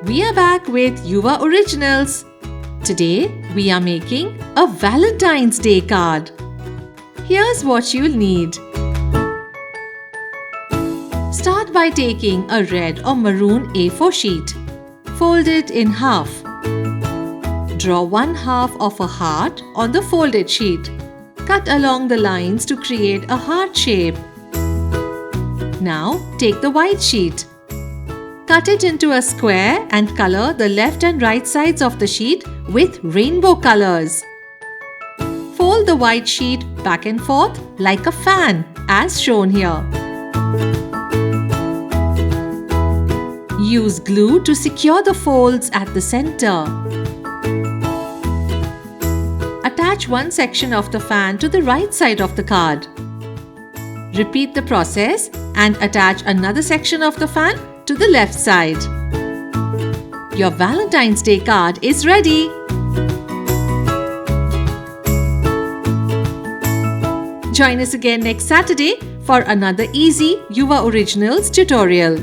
We are back with Youva Originals. Today we are making a Valentine's Day card. Here's what you'll need. Start by taking a red or maroon A4 sheet. Fold it in half. Draw one half of a heart on the folded sheet. Cut along the lines to create a heart shape. Now take the white sheet. Cut it into a square and color the left and right sides of the sheet with rainbow colors. Fold the white sheet back and forth like a fan, as shown here. Use glue to secure the folds at the center. Attach one section of the fan to the right side of the card. Repeat the process and attach another section of the fan to the left side. Your Valentine's Day card is ready. Join us again next Saturday for another easy Youva Originals tutorial.